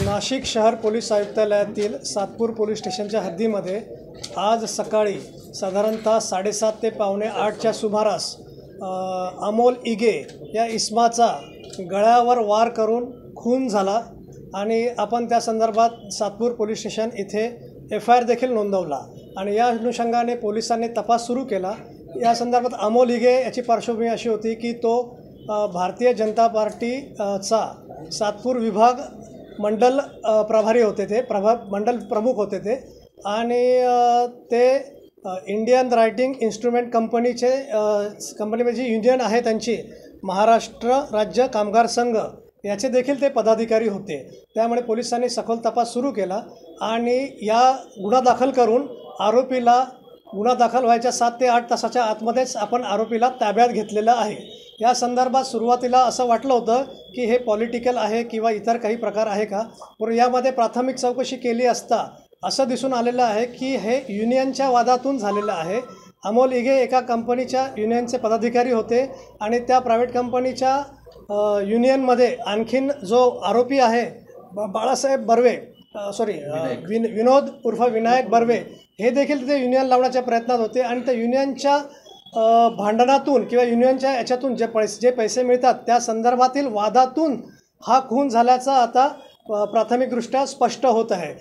नाशिक शहर police आयुक्तालयातील Satpur police स्टेशनच्या हद्दीमध्ये आज सकाळी साधारणतः 7:30 ते 7:45च्या सुमारास अमोल इगे या इसमाचा गळ्यावर वार करून खून झाला आणि आपण त्या संदर्भात सातपूर पोलीस स्टेशन इथे FIR देखील नोंदवला आणि या अनुषंगाने पोलिसांनी तपास सुरू केला। या संदर्भात अमोल इगे याची पार्श्वभूमी अशी होती की तो भारतीय जनता पार्टीचा सातपूर विभाग मंडल प्रभारी होते, ते मंडल प्रमुख होते ते आणि ते इंडियन रायटिंग इन्स्ट्रुमेंट कंपनीमध्ये जी युनियन आहे त्यांची महाराष्ट्र राज्य कामगार संघ याचे देखील ते पदाधिकारी होते। त्यामुळे पोलिसांनी सखोल तपास सुरू केला आणि या गुन्हा दाखल करून आरोपीला गुन्हा दाखल व्हायच्या 7 ते 8 तासाच्या आतमध्येच आपण आरोपीला ताब्यात घेतलेलं आहे। या संदर्भात सुरुवातीला असं वाटलं होतं की हे पॉलिटिकल आहे किंवा इतर काही प्रकार आहे का, पण यामध्ये प्राथमिक चौकशी केली असता असं दिसून आलेलं आहे की हे युनियनच्या वादातून झालेलं आहे। अमोल इगे एका कंपनीच्या युनियनचे पदाधिकारी होते आणि त्या प्रायव्हेट कंपनीच्या युनियनमध्ये आणखीन जो आरोपी आहे बाळासाहेब बर्वे विनोद उर्फ विनायक बर्वे हे देखील ते युनियन लावण्याच्या प्रयत्नात होते आणि त्या युनियनच्या भांडणातून किंवा युनियनच्या याच्यातून जे पैसे मिळतात त्या संदर्भातील वादातून हा खून झाल्याचा आता प्राथमिकदृष्ट्या स्पष्ट होत आहे।